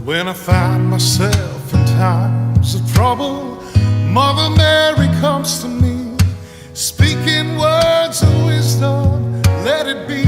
When I find myself in times of trouble, Mother Mary comes to me, speaking words of wisdom, let it be